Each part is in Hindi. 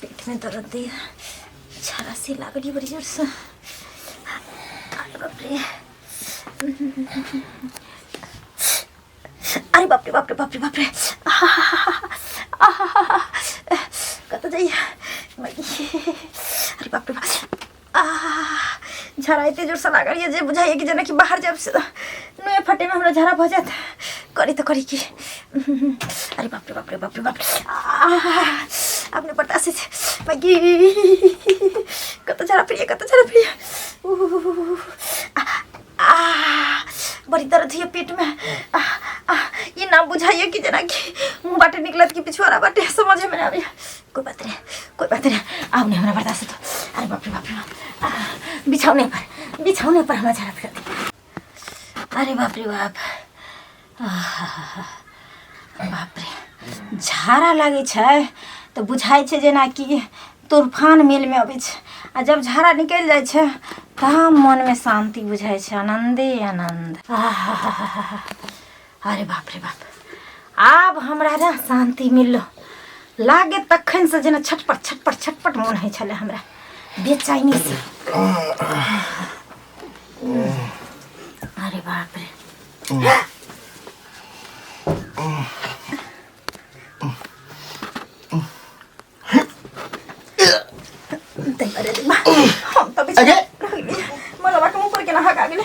पेट में दर्द दे छाला सी लग रही बड़ी जोर से। अरे बाप रे बाप रे बाप रे बाप रे कत जाइए अरे बाप रे बाप झरा इतने जोर से लग रही है जे बुझाइए कि जना कि बाहर जब से नुए फटे में हमरा झरा भ जाता करी तो करी की। अरे बाप रे बाप रे बाप रे बाप रे आपने पता से मगी कत झरा प्रिय बड़ी दर्द है पेट में। ये ना बुझाइए कि जना कि मुंह बाटे निकलत कि पिछवाड़ा बाटे समझ में ना आवे। कोई बात नहीं आओ नहीं हमरा बर्दाश्त तो। अरे बाप रे बाप बिछौने पर हमारा झरा फिर। अरे बाप रे बाप बाप रे झाड़ा लागे छै तो बुझाइ छै जेना कि तूफान मेल में अबै छै आ जब झाड़ा निकल जाए छै तब मन में शांति बुझाइ छै आनंदे आनंद। अरे बाप रे बाप आब हमरा ना शांति मिललो लागे तखन से जेना छटपट मन होइ छले हमरा बेचैनी से। अरे बाप रे हम तो मनवा के मुंह पर केना हगा गेले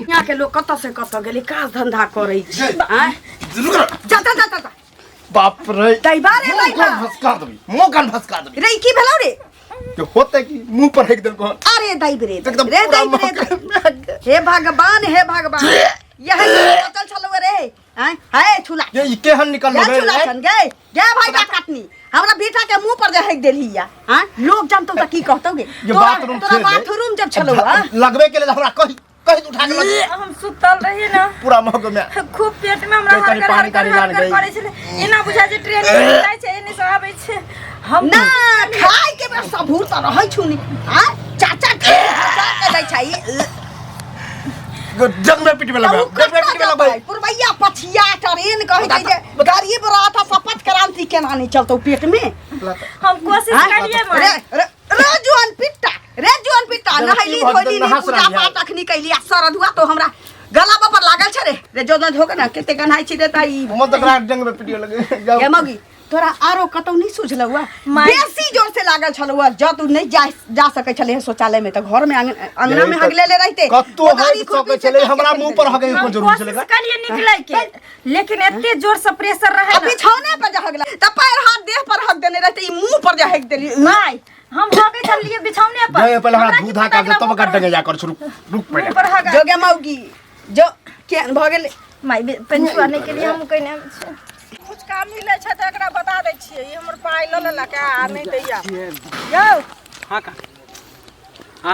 यहाँ के लोग कत से कत गेली काज धंधा करे छी हैं जा बाप रे दैबा रे दैबा भसका दबी मुंह भसका दबी रे की भेलौ रे जो होता है कि मुंह पर फेंक दल को। अरे दैब रे एकदम रे दैब हे भगवान यह चल चलो रे हैं है छुला ये केहन निकल गए छुला छन गए भाई बा काटनी हमरा बेटा के मुंह पर जहक देली या हैं लोग जानतो त की कहतोगे तोरा बाथरूम जब चलो लगबे के लिए हमरा कहीं उठा के हम सुतल रही ना पूरा महक में खूब पेट में हमरा हर करे छले एना बुझा जे ट्रेन जाय छै एने से आबै छै हम ना खाय के बे सबूर त रहै छुनी हां चाचा के दै छै जंग में पिट में लगा पुरवैया पछिया ट्रेन कहै छै जे गरीब रहा था शपथ क्रांति केना नहीं चलतो पेट में। हम कोशिश करिए रे जुआन पिट्टा नहैली धोली पूजा पाठ अखनी कैली सरधुआ तो हमरा गला पर लागल छै रे जो न होके ना केते गन्हाई छी देता ई मत करा जंग में पिटियो लगे ये मगी तोरा आरो कतौ नहीं सुझलौआ बेसी जोर से लागल छलौआ ज तू नहीं जा सकै छले शौचालय में त घर में अंगना में हगले ले रहते कत्तो हग सकै छले हमरा मुंह पर हगे को जरूर छलेगा कलिए निकलै के लेकिन एते जोर से प्रेशर रहे अभी छौने पर जहगला त पैर हाथ देह पर हग देने रहते ई मुंह पर जहग देली नहीं हम भागे चलिए बिछौने पर गए पहले हमरा दूध हाका के तब गड्ढे जा कर रुक पड़े जोगे मौगी जो के भ गेले माई पेंचवाने के लिए हम कहने कुछ काम मिले छै त एकरा बता दै छियै ई हमर पाइ ल लेला का नहीं दैया यौ हां का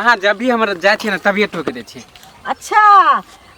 हां जब भी हमरा जाय छी ना तबियत टोक दै छी। अच्छा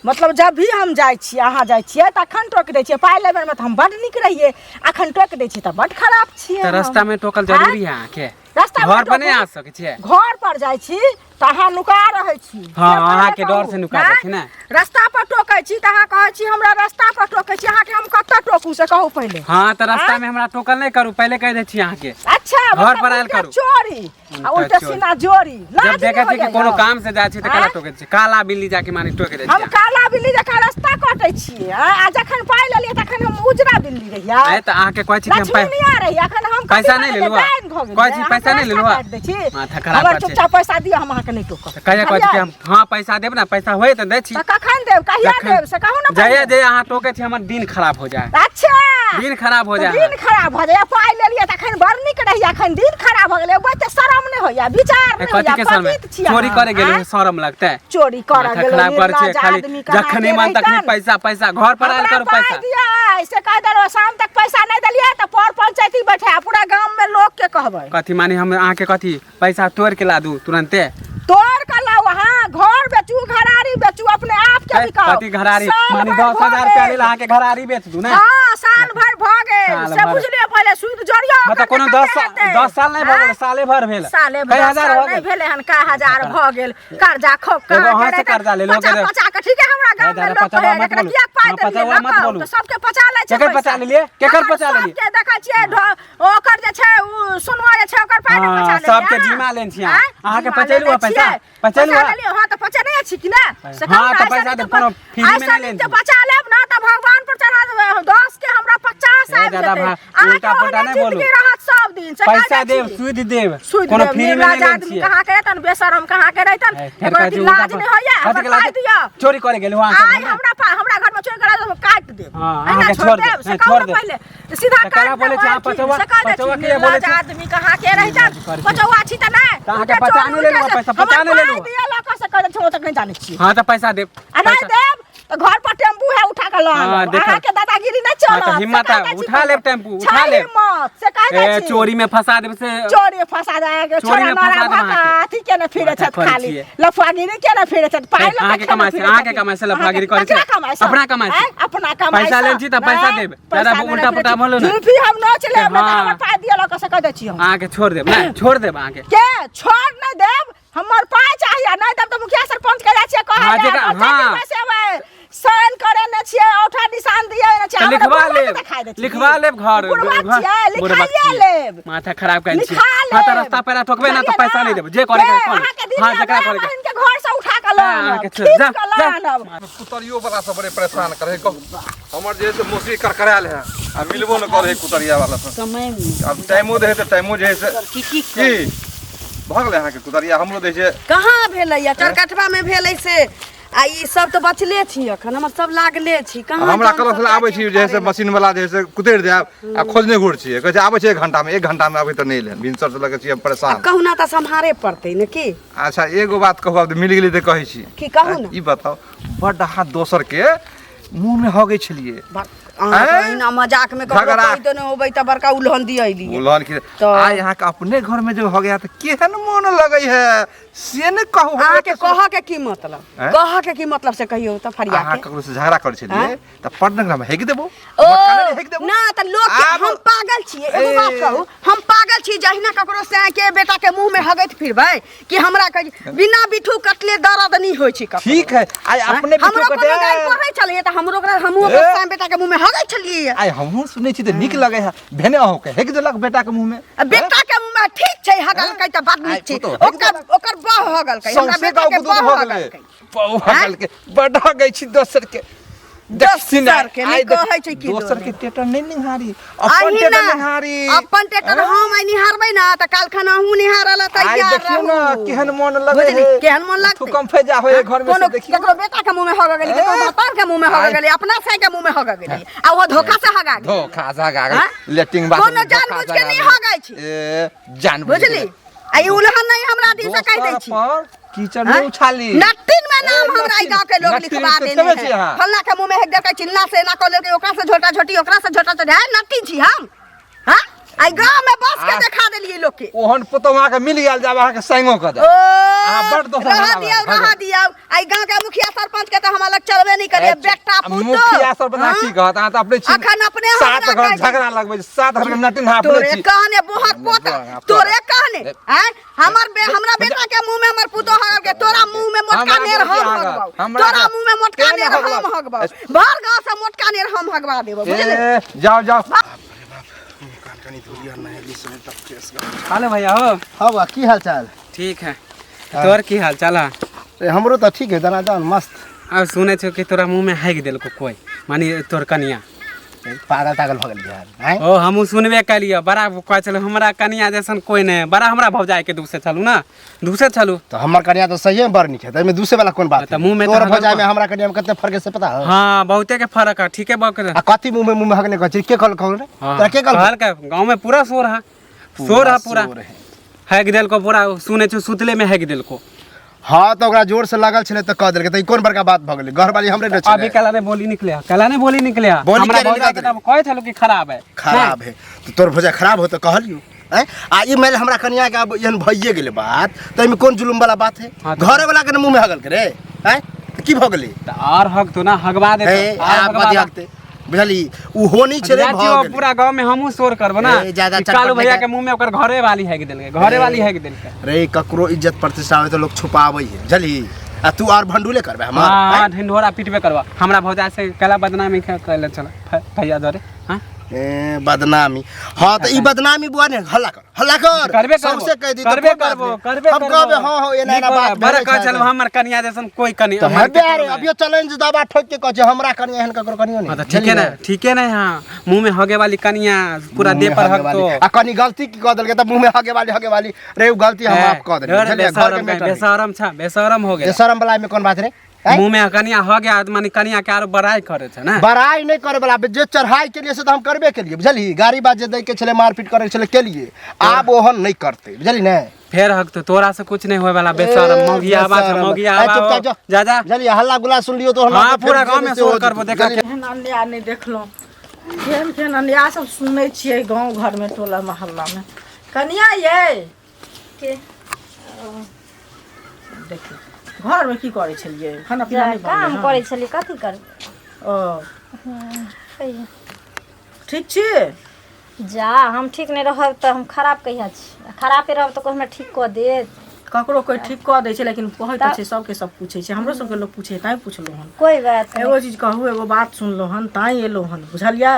मतलब जब भी हम जाय छी अहाँ जाय छियै त अखन टोक दै छियै पाइ लेबे में त हम बड निक रहिए अखन टोक दै छी त बड खराब छियै त रास्ता में टोकल जरूरी है के रास्ता घर पर नहीं आ सके छियै घर पर जाय छी त अहाँ नुका रहै छी हां अहाँ के डर से नुका दै छी ना रास्ता पर टोकै छी त अहाँ कहै छी हमरा रास्ता पर टोकै छी अहाँ के हम कत्ता टोकू से कहू पहले। हां त रास्ता में हमरा टोकल नहीं करू पहले कह दै छी अहाँ के अच्छा घर पर आयल करू चोरी आ उल्टा सीना जोरी जब देखे छी कि कोनो काम से जाय छी त काला टोकै छी काला बिल्ली जाके माने टोक दै छी हम काला बिल्ली जका रास्ता काटै छी आ जखन पाइ लेलिए तखन हम उजरा मिलली रहिया ए त आके कोइ चीज हम लक्ष्मी नहीं आ रही अखन हम पैसा नहीं ले लुआ कोइ चीज पैसा नहीं ले लुआ माथा खराब हमर कर छे चुपचाप पैसा दियो हम अहाँके नहीं टोकब कहिया कोइ चीज हम हां पैसा देब ना पैसा होय त दै छी त कखन देब कहिया देब से कहू ना जया जे अहाँ टोके छी हमर दिन खराब हो जाए अच्छा दिन खराब हो जाए दिन खराब हो जाए पाइ लेलिए त अखन बड़ नीक रही अखन दिन खराब हो गेलै बते शरम नहीं होया विचार नहीं होया कथि के शरम चोरी करे गेल शरम लगता है चोरी करे गेल खराब कर छे खाली जखनी मन तखनी पैसा पैसा घर पर आयल करो पैसा दिया ऐसे कह देलो शाम तक पैसा नहीं देलिए त पर पंचायती बैठा पूरा गांव में लोग के कहबै कथि माने हम अहाँ के कथि पैसा तोड़ के ला दू तुरंते तोड़ के लाओ हां घर बेचू घरारी बेचू अपने आप के बिकाओ कथि घरारी माने 10,000 रुपया ले अहाँ के घरारी बेच दू ना हां साल भर भ गेल से बुझलिए पहले सूद जरिया मतलब कोनो 10 साल नहीं भ गेल साले भर भेल साले भर नहीं भेले हन का हजार भ गेल कर्जा खोक का वहां से कर्जा ले लो 50 के ठीक है हमरा गांव में लोग कहे एकरा किया पाइ देलिए मत बोलू तो सबके 50 ले छै केकर 50 ले लिए केकर 50 ले लिए के देखा छिए ओकर जे छै उ सुनवा जे छै ओकर पाइ 50 ले सबके जिमा लेन छी अहाँ के पचेलु पैसा पचेलु हां त पचे नहीं अछि कि ना हां त पैसा दे कोनो फ्री में नहीं लेन छी बचा लेब ना त भगवान पर चढ़ा देब 10 के हमरा 50 आबि जेतै उल्टा पुल्टा नहीं बोलू सब दिन से पैसा देब सूद देब कोनो फ्री में नहीं लेन छी कहां के रहतन बेशरम कहां के रहतन एकर लाज नहीं होया हमरा पाइ दियो चोरी करे गेल वहां आई हमरा घर में चोरी करा काट देब हां अहाँ के छोड़ देब छोड़ देब पहले सीधा काट बोले छी आप पचवा के बोले छी आदमी कहां के रहतन पचवा छी त नहीं अहाँ के 50 नहीं ले लो पैसा 50 नहीं ले लो दिया लोग से कर छोड़ तक नहीं जाने छी हां त पैसा देब नहीं देब तो घर पर टेम्पू है उठा के लो अहाँ के दादागिरी नहीं चलो तो हिम्मत है उठा ले टेम्पू उठा ले हिम्मत से कह दे छी चोरी में फंसा देब से चोरी फंसा जाएगा चोरी में फंसा देब अथी के न फिरे छ खाली लफागिरी के न फिरे छ पाइ अहाँ के कमाई से लफागिरी करे छ अपना कमाई से अपना कमाई पैसा ले छी त पैसा देब ज्यादा उल्टा पुल्टा बोलो ना जुल्फी हम न चले हमर पाइ दिया लोग से कह दे छी हम अहाँ के छोड़ देब ना छोड़ देब अहाँ के छोड़ नहीं देब हमर पाइ चाहिए नहीं देब तो मुखिया सरपंच के जाय छै कहे हां साइन करे न छिए औठा निशान दिए न छिए लिखवा लेब घर लिखाइए लेब माथा खराब कर छी हां त रास्ता पे ठोकबे ना तो पैसा नहीं देब जे करे कोन हां जकरा करे इनके घर से उठा के ला जा कुतरियो वाला सब बड़े परेशान करे हमर जे से मोसी करकराल है आ मिलबो न करे कुतरिया वाला समय अब टाइमो दे त टाइमो जे से की भगले अहाँ के कुतरिया हमरो दे छै कहां भेलै चरकटवा में भेलै से आ ई सब तो बचले छी अखन हमर सब लागले छी कहां हमरा करस ला आबै छी जैसे मशीन वाला जैसे कुतर देब आ खोजने घुर छी कहै छै आबै छै 1 घंटा में 1 घंटा में आबै त नहीं लेन भिनसर से लगे छी हम परेशान कहू ना त संहारे पड़तै न की अच्छा एगो बात कहू अब मिल गेली त कहै छी की कहू ना ई बताओ बड हाथ दोसर के मुंह में होगे छलिए ना मजाक में ककरो तो न होबै त बड़का उल्हन दियैली उल्हन की आ यहां के अपने घर में जो हो गया त केहन मन लगै है से न कहू अहाँ के कह के की मतलब कह के की मतलब से कहियो त फरिया के ककरो से झगड़ा कर छलिए त पटना में हेग देबो ना त लोग हम पागल छी एगो बात कहू हम पागल छी जहिना ककरो से के बेटा के मुंह में हगैत फिरबै कि हमरा कह बिना बिठू कटले दर्द नहीं होय छी ककरो ठीक है आई अपने बिठू कटे पढ़ै छलिए त हमरो हमहु बेटा के मुंह में हगै छलिए आई हमहु सुनै छी त नीक लगै है भेने हो के हेग देलक बेटा के मुंह में बेटा के मुंह में ठीक छै हगल कै त बात नीक छै ओकर बाह हगल कै हमरा बेटा के बाह हगल कै बाह हगल के बढ़ा गई छी दोसर के दोसर के नहीं कहै छै की दोसर के टेटर नहीं निहारी अपन टेटर निहारी अपन टेटर हम आई निहारबै ना त काल खाना हूं निहारला तैयार आई देखियो ना केहन मन लगे है केहन मन लगतै तू कम फैजा होय घर में से देखियो ककरो बेटा के मुंह में हग गेली ककरो मातार के मुंह में हग गेली अपना से के मुंह में हग गेली आ वो धोखा से हगा गेली धोखा से हगा गेली लेटिंग बात कोनो जानबूझ के नहीं हगै छी ए जानबूझ बुझली आई उल्हन नहीं हमरा दी से कह दै छी कीचड़ में उछाली नटिन में नाम हमरा ई गांव के लोग लिखवा देने हैं फल्ला के मुंह में हेक देकै चिल्ला से ना को लेके ओकरा से झोटा झोटी ओकरा से झोटा झोटी है नटिन छी हम हां आई गांव में बस के दिखा देलिए लोग के ओहन पुतवा के मिल गेल जाबा के संगो क दे आ बड़ दोसर रहा दिया आई गांव के मुखिया सरपंच के त हमरा लग चलबे नहीं करे बेटा पुत मुखिया सरपंच की कहत आ त अपने छी अखन अपने सात घर झगड़ा लगबै सात घर के नटिन हाफ ले छी तोरे कहने बहुत पोता तोरे कहने हैं हमरा बेटा के मुंह में हमर पुतो हगल के तोरा मुंह में मोटका नेर हम हगबाऊ तोरा मुंह में मोटका नेर हम हगबाऊ भर गांव से मोटका नेर हम हगवा देबो बुझले जाओ हेलो भैया हो हां बा की हाल चाल ठीक है तोर की हाल चाल है हमरो त ठीक है दना दन मस्त अब सुने छो कि तोरा मुंह में हैग देलको कोई मानी तोर कनिया पागल भगल यार हैं ओ हमहू सुनबे कलिए बड़ा कह चलो हमरा कनिया जैसन कोई नहीं बड़ा हमरा भौजाई के दुख से चलू ना दुख से चलू तो हमर कन्या तो सही में बड़ निक है तमे दूसरे वाला कोन बात तो मुंह में तोर तो भौजाई में हमरा कन्या में कितने फर्क है से पता है हां बहुते के फर्क है ठीक है बक आ कथी मुंह में हगने कह के कहल रे तोरा के कहल के गांव में पूरा शोर है पूरा हैग देल को पूरा सुने छु सुतले में हैग देल को हां तो ओकरा जोर से लागल छले त कह देल के त कोन बड़का बात भ गेलै घर वाली हमरे न छले अभी कला ने बोली निकले हमरा भौजाई के तब कहे छलो कि खराब है तो तोर भौजाई खराब हो त कहलियो हैं आ ई मेल हमरा कन्या के अब एहन भइए गेलै बात त एमे कोन जुलुम वाला बात है घरे वाला के मुंह में हगल करे हैं की भ गेलै त और हक तो ना हगवा दे आप बात हगते बुझली उ होनी छले भ गेलै पूरा गांव में हमहू शोर करब ना कालू भैया के मुंह में ओकर घरे वाली है के देल के घरे वाली है के देल के रे ककरो इज्जत प्रतिष्ठा होय त लोग छुपाबै है बुझली आ तू और भंडुले करबे हमार हां ढिंढोरा पीटबे करबा हमरा भौजाई से कला बदनामी कैले चल भैया दरे हां ए बदनामी हां त ई बदनामी बुआ ने हल्ला कर सबसे कह दी करबे हम कहबे हां एना बात बड़ा कह चल हमर कन्या जैसन कोई कन्या तो हबे अरे अभियो चैलेंज दबा ठोक के कह हमरा कन्या एहन ककरो कनियो नहीं ठीक है ना हां मुंह में हगे वाली कन्या पूरा देह पर हग तो आ कनी गलती की कह देल के त मुंह में हगे वाली रे उ गलती हम आप कह देल घर के बेशरम हो गया बेशरम वाला में कोन बात रे मुंह में कनिया हो गया माने कनिया के आरो बड़ाई करे छ ना बड़ाई नहीं करे वाला जे चढ़ाई के लिए से तो हम करबे के लिए बुझली गाड़ी बाजे दे के चले मारपीट करे चले के लिए आप ओहन नहीं करते बुझली ना फेर हक तो तोरा से कुछ नहीं होय वाला बेशरम मौगिया आवाज जा जल्दी हल्ला गुला सुन लियो तो हां पूरा गांव में शोर करबो देखा के अन्या नहीं देखलो केन अन्या सब सुनै छियै गांव घर में टोला मोहल्ला में कनिया ये के देखिए घर में की करे छलिए खाना पीना नहीं काम करे छलिए कथि कर ओ ठीक छी जा हम ठीक नहीं रहब त हम खराब कहिया छी खराबे रहब त कोई हमरा ठीक क दे ककरो कोई ठीक क दै छै लेकिन कहै त छै सबके सब पूछे छै हमरो सबके लोग पूछे ताई पुछलो हन कोई बात नहीं एगो चीज कहू एगो बात सुनलो हन ताई एलो हन बुझलियै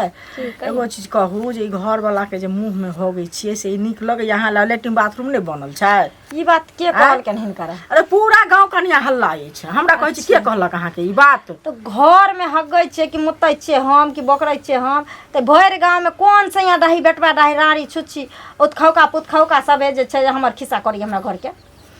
एगो चीज कहू जे घर वाला के जे मुंह में होगे छियै से निक लगे यहाँ लैट्रिन बाथरूम नहीं बनल छै ई बात के कहल के नहीं करे अरे पूरा गांव कनिया हल्ला छै हमरा कहै छै के कहलक अहाँ के ई बात तो घर में हगै छै कि मुतै छै हम कि बकरै छै हम त भर गांव में कोन सैया दही बेटवा दही रानी छुच्छी उतखौका पुतखौका सबे जे छै हमर खिस्सा करी हमरा घर के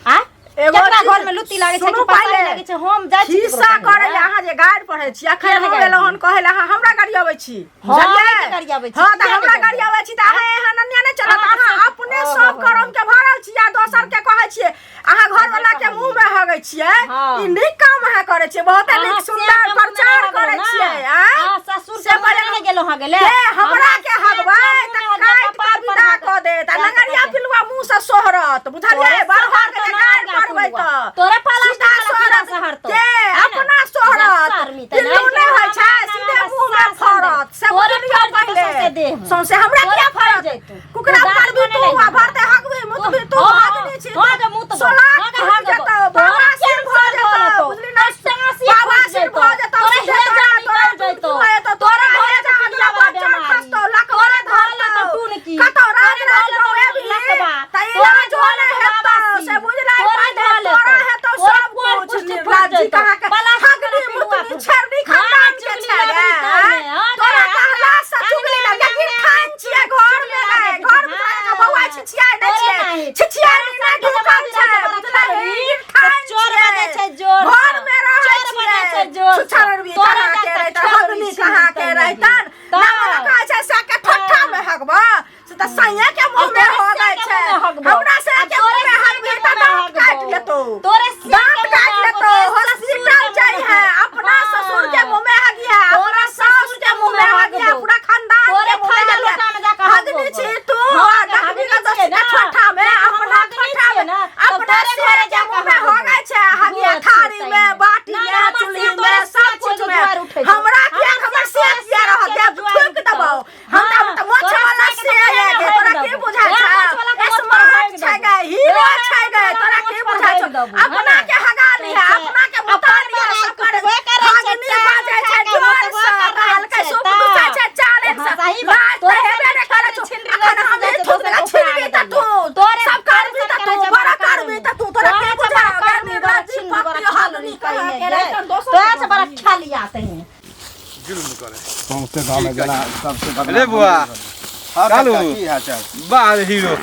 आ एकरा घर में लुत्ती लागे छै कि पानी लागे छै हम जाय छी खिस्सा करे अहाँ जे गाड़ पढ़ै छी अखन हम एलहन कहै अहाँ हमरा गाड़ी आबै छी बुझलियै गाड़ी आबै छी हां त हमरा गाड़ी आबै छी त अहाँ एहन अन्य नहीं चलत अहाँ अपने सब करम के भरल छी आ दोसर के कहै छियै अहाँ घर वाला के मुंह में हगै छियै ई नीक काम अहाँ करै छियै बहुत नीक सुंदर प्रचार करै छियै हां ससुर से बड़े नहीं गेलो ह गेले हमरा के हगबै त काट के विदा क दे त लगरिया पिलुआ मुंह से सोहरत बुझलियै बाहर के गाड़ करबै त तोरे पाला शहर तो के अपना सोहरत पिल्लू नहीं होय छै सीधे मुंह में फरत से बोलियो पहले सौसे हमरा क्या फरत कुकरा पर भी तू भरते हगवे मुत भी तू हगनी छी सोला हग जतो बाबा सिर भ जतो बुझली ना बाबा सिर भ जतो सीधे जा तो तो तोरा भए जा अगला बच्चा खस्तो लकवा धर तो तू ने की कतो राज राज होए भी तैला झोले हेतो से बुझलाई तोरा है तो सब कुछ निर्लज कहा के हगनी मुतनी छरनी खानदान के छै तोरा कहला से चुगली लगे कि खान छिए घर में है घर में का बौआ छिछिया नहीं छिछिया नहीं दुकान छै बुझलाई खान चोर बने छै जोर घर में रहै छै जोर छछर भी तोरा के रहता हगनी कहा के रहतन ना कहै छै से के ठट्ठा में हगबा से त सैया के मुंह में हो गई छै हमरा से के मुंह में हगबे त दांत काट लेतो तोरे दांत काट लेतो हॉस्पिटल जाई है अपना ससुर के मुंह में हगिया अपना सास के मुंह में हगिया पूरा खानदान के मुंह में हगिया हगनी छी तू हगनी का दस के ठट्ठा में अपना ठट्ठा में अपना सिर के मुंह में हो गई छै हगिया थारी में बाटी में चुल्ही में सब कुछ में हमरा के हमर सिर किया रह दे ठोक दबाओ हम त मोछ वाला से है तोरा के बुझाय छै स्मार्ट छै गे हीरो छै गे तोरा के बुझाय छै अपना के हगा लिया अपना के नमस्ते गांव में जना सबसे बदला। अरे बुआ चालू की हाल चाल? बा हीरो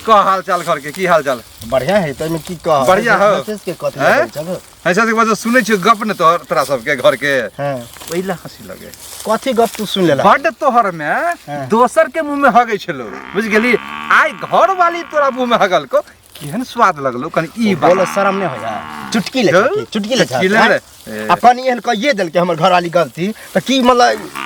का हाल चाल घर के की हाल चाल बढ़िया है तो में की कह बढ़िया हो। मैसेज के कथि हैं? लगल चलो ऐसा के बात सुनै छी गप न तो तोरा सबके घर के हां पहिला हंसी लगे कथि गप तू सुन लेला बड तोहर में दोसर के मुंह में हगै छलो बुझ गेली आइ घर वाली तोरा मुंह में हगल को केहन स्वाद लगलो कनी ई बोलो शर्म नहीं होया चुटकी ले हो? चुटकी ले चुटकी ले रे। अपन एहन कहिए देल के हमर घर वाली गलती त की मतलब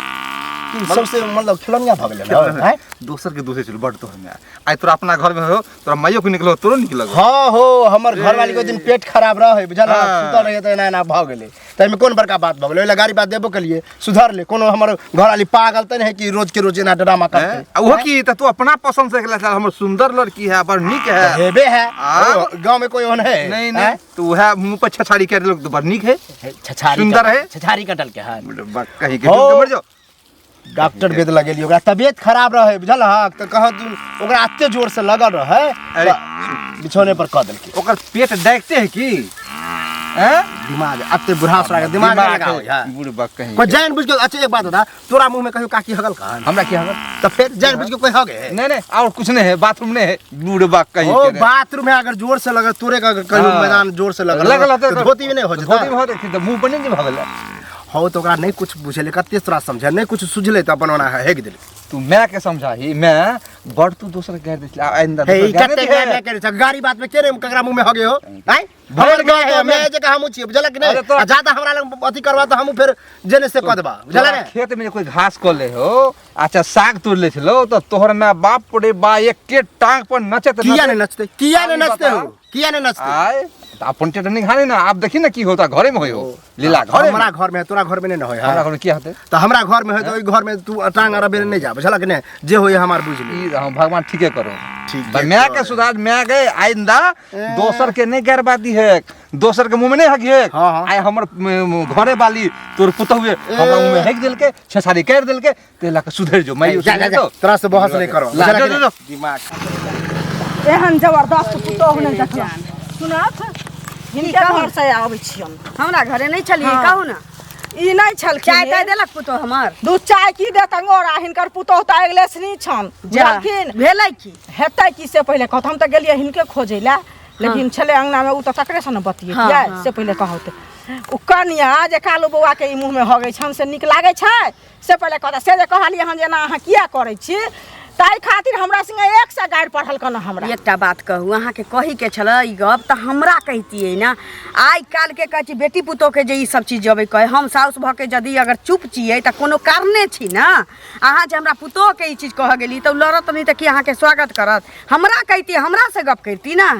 सबसे मतलब खिलौनिया भ गेलै ना हैं दोसर के दोषे छलो बड तोहर में आइ तोरा अपना घर में हो तोरा माइयो के निकलो तोरो निकल लगो हाँ हो हमर घर वाली के दिन पेट खराब रहे बुझल हाँ। सुधर रहे त ना भ गेलै त में कोन बड़का बात भ गेलै ओला गाड़ी बात देबो के लिए सुधर ले कोनो हमर घर वाली पागल त नहीं कि रोज के रोज ना ड्रामा करते आ वो की त तू अपना पसंद से गेला हमर सुंदर लड़की है बड़ नीक है हेबे है हाँ। गांव में कोई ओन है नहीं नहीं तो वह मुंह पर छछाड़ी कर लोग तो बड़ नीक है छछारी सुंदर है? छछारी कटल के है कहीं के हो। मर जाओ डॉक्टर वेद लगेली ओकरा तबियत खराब रहे बुझल हक त कह तू ओकरा अत्ते जोर से लगल रहे अरे। बिछौने पर कह देलके ओकर पेट देखते है की हैं दिमाग अत्ते बुढ़ा सरा के दिमाग नहीं लगाओ है बुढ़बा कहीं कोई जान बुझ के अच्छा एक बात बता तोरा मुंह में कहियो काकी हगल कहां हमरा की हगल तो फिर जान बुझ के कोई हगे नहीं नहीं और कुछ नहीं है बाथरूम नहीं है बुढ़बा कहीं ओ के रे। बाथरूम में अगर जोर से लगे तोरे का कहियो हाँ। मैदान जोर से लगल लगल तो धोती में नहीं हो धोती में जता हो देखी तो मुंह पर नहीं भगल हो तो ओकरा नहीं कुछ बुझले कत्ते तोरा समझे नहीं कुछ सुझले त अपन ओना हेग दिल तू मैं के समझाही मैं बड़ तू दूसरा कह दे आइंदा हे दूसरा कत्ते कह क्या करे छ गाड़ी बात में केरे ककरा मुंह में हगे हो हैं भर गए है मैं जे का हमू छी बुझलक अरे नहीं तो- आ ज्यादा हमरा लग अथी करवा तो हमू फिर जेने से कह देबा बुझला रे खेत में कोई घास को ले हो अच्छा साग तोड़ ले छलो तो तोहर में बाप रे बा एक के टांग पर नचत किया नहीं नचते किया नहीं अभी नचते बता। हो किया नहीं नचते आए तो अपन टेट नहीं खाने ना आप देखी ना की होता घरे में हो लीला घरे में हमरा घर में है, तोरा घर में नहीं न होय हमरा है घर में की होते तो हमरा घर में है तो ओई घर में तू टांग अरबे नहीं जा बुझलक नहीं जे होय हमार बुझ ले ई हम भगवान ठीके करो ठीक भाई मैं के सुधार मैं गए आइंदा दोसर के नहीं गरबादी है दोसर के मुंह में नहीं हगी है हाँ, हाँ। आए हमर घरे वाली तोर पुत हुए हमरा मुंह में हक दिल के छसारी कर दिल के तेला के सुधर जो मैं जा जा जा तोरा से बहस नहीं करो ला, बुझलक जो, नहीं? जो, एहन जबरदस्त पुतोह नहीं देखला सुनत हिनका घर से आबै छियन हमरा घरे नहीं छलिए कहू ना ई नहीं छलखिन चाय ताय देलक पुतोह हमर दूध चाय की देत अंगोरा हिनकर पुतोह त अगले सनी छन जलखिन भेलै की हेतै की से पहिले कहत हम त गेलिए हिनके खोजै ला लेकिन छले अंगना में उ त तकरे से न बतियै से पहिले कहत उ कनिया जे कालू बौआ के ई मुंह में हगै छन से निक लागै छै से पहिले कहत से जे कहलिए हम जेना अहाँ किया करै छी ताई खातिर हमरा संगे एक से गाइड पढ़ल कन हमरा एकटा बात कहू अहाँ के कही के छल ई गप त हमरा कहतियै ना आइ काल के कहै छी बेटी पुतोह के जे ई सब चीज जबै कहे हम साउस भ के यदि अगर चुप छियै त कोनो कारणे छी ना अहाँ जे हमरा पुतोह के ई चीज कह गेली त लड़त नहीं त की अहाँ के स्वागत करत हमरा कहतियै हमरा से गप करती ना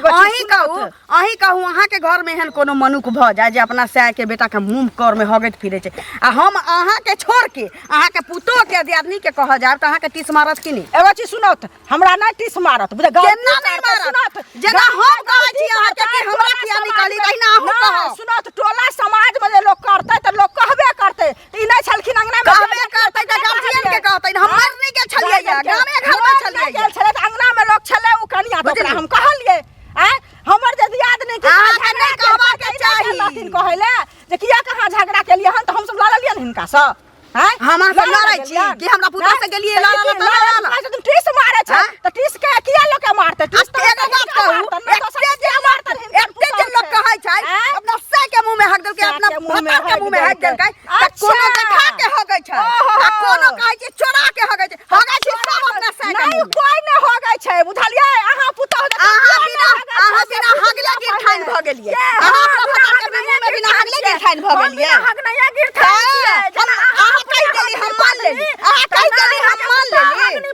अहीं कहू अहाँ के घर में एहन कोनो मनुख भ जाय जे अपना साय के बेटा के मुंह कर में हगैत फिरै छै आ हम अहाँ के छोड़ के अहाँ के पुतोह के दियादनी के कह जाब त अहाँ के टीस मारत की नहीं एगो चीज सुनत हमरा नहीं टीस मारत बुझे केना नहीं मारत जेना हम कहै छी अहाँ के कि हमरा किया निकाली तहिना अहूँ कहब सुनत टोला समाज में जे लोग करतै त लोग कहबे करतै ई नहीं छलखिन अंगना में कहबे करतै त गार्जियन के कहतै हम मरनी के छलियै या गामे घर में छलियै या छले त अंगना में लोग छले उ कनिया त ओकरा हम कहलिए आ हमर जे दियाद नहीं कि अहाँ के नहीं कहबा के चाही कहले जे किया कहाँ झगड़ा केलिए हन त हम सब लड़लिए हिनका से हम अहाँ से लड़ै छी कि हमरा पुतोह से गेलियै लड़ल तुम टीस मारे छ त टीस के किया लोग के मारते टीस तो एगो बात कहू एकटे जे मारतन एकटे जे लोग कहै छै अपना साय के मुंह में हक देलकै अपना भत्ता के मुंह में हक देलकै त कोनो देखा के हगै छै आ कोनो कहै छै चोरा के हगै छै हगै छै सब अपना साय के नहीं कोई नहीं होगै छै बुझलिए अहाँ पुतोह अहाँ बिना हगले गिर ठाइन भ गेलियै अहाँ अपना भत्ता के मुंह में बिना हगले गिर ठाइन भ गेलियै हग नहीं गिर खाई अहाँ कहि देली हम मान लेली अहाँ कहि देली हम मान लेली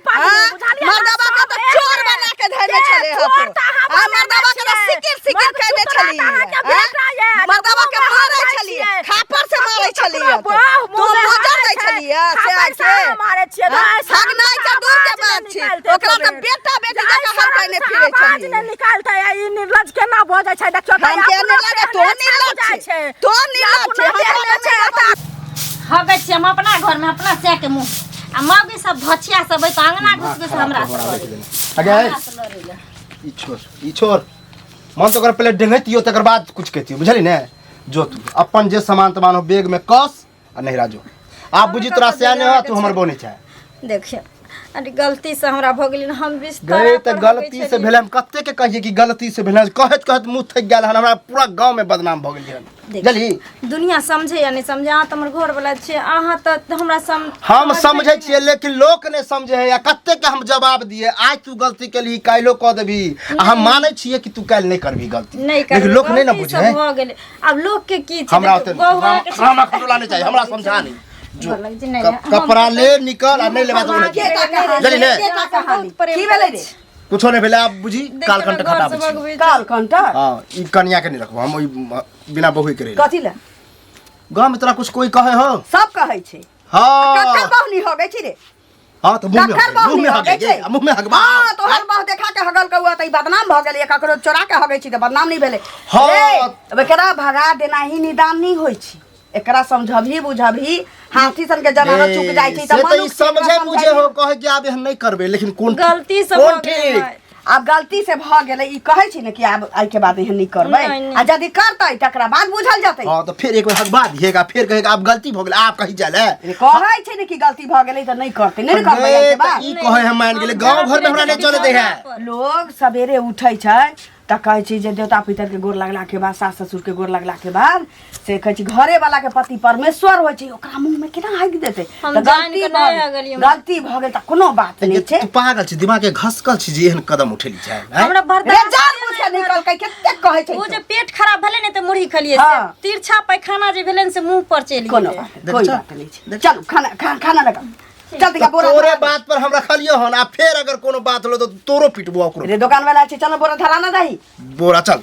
मर्दबा के तो चोर बना के धैले छले हो मर्दबा के सिकिर सिकिर कहले छलिए मर्दबा के मारै छलिए खापर से मारै छलिए तू मजा दै छलिए से आके मारे छिए हग नहीं त दूर के बात छी ओकरा त बेटा बेटी जका हर कहने फिरै छलिए ने निकालते ई निर्लज केना भ जाय छै देखियो हम के निर्लज तो निर्लज छै तो निर्लज छै हम हगै छी हम अपना घर में अपना से के मुंह आ मौगी सब धचिया सब है त अंगना घुस घुस हमरा आगे ई छोड़ मन तो कर पहले डेंगतियो तकर बाद कुछ कहतियो बुझली ने जो तू अपन जे सामान तमान हो बैग में कस आ नहीं राजो आप बुझी तोरा सियाने हो तू हमर बोनी चाहे देखिए अरे गलती से हमरा भ गेलै हम बिस्तर गए त गलती से भेले हम कत्ते के कहिए कि गलती से भेले कहत कहत मुंह थक गेल हन हमरा पूरा गांव में बदनाम भ गेल हन जली दुनिया समझे या नहीं समझे अहाँ त हमर घर वाला छे अहाँ त हमरा हम समझै छियै लेकिन लोक नहीं समझे है या कत्ते के हम जवाब दिए आज तू गलती केली काइलो क देबी हम मानै छियै कि तू काइल नहीं करबी गलती नहीं कर लेकिन लोक नहीं ना बुझे है भ गेलै अब लोग के की छे हमरा हमरा खटोला नहीं चाहिए हमरा समझा नहीं जो कपड़ा ले निकल आ नहीं लेबा तो जली ले की भेलै रे कुछो नहीं भेले आप बुझी कालकंट खटाबै कालकंट हां ई कन्या के नहीं रखबो हम बिना बहु के रही कथी ले गांव में तोरा कुछ कोई कहे हो सब कहै छै हां कक्कर बहुनी हो गई छी रे हां तो मुंह में हगे मुंह में हगबा हां तो हर बात देखा के हगल कौआ त ई बदनाम भ गेलै ककरो चोरा के हगै छी त बदनाम नहीं भेलै हां अब एकरा भगा देना ही निदान नहीं होई छी एकरा समझबही बुझबही हाथी सन के जमाना चुक जाय छै त मनुष्य समझे बुझे हो कहे कि आब हम नहीं करबे लेकिन कोन गलती से कोन ठीक आब गलती से भ गेलै ई कहै छी ने कि आब आई के बाद एहन नहीं करबै आ यदि करतै तकरा बाद बुझल जतै हां तो फिर एक बार हगबा दिएगा फिर कहेगा अब गलती भ गेल आप कहि जाले कहै छै ने कि गलती भ गेलै त नहीं करतै नहीं करबै आई के बाद ई कहे हम मान गेले गांव घर में हमरा नहीं चले दे है लोग सवेरे उठै छै त कहै छै जे देवता पितर के गोर लगला के बाद सास ससुर के गोर लगला के बाद से कहै छै घरे वाला के पति परमेश्वर होय छै ओकरा मुंह में केना हागि देतै त गलती भ गेल त कोनो बात नहीं छै तू पागल छी दिमाग के घसकल छी जे एहन कदम उठेली छै हमरा रे बर्दाश्त जान बुझ के निकल के कते कहै छै वो जे पेट खराब भेले ने त मुरही खलिए से तिरछा पैखाना जे भेले से मुंह पर चलि कोनो गेलै कोई बात नहीं छै चल खाना लगा चल दिखा बोरा तोरे बात पर हम रखलियो हन आ फिर अगर कोनो बात होलो तो तोरो पिटबो ओकरो रे दुकान वाला छै चलो बोरा धराना दही बोरा चल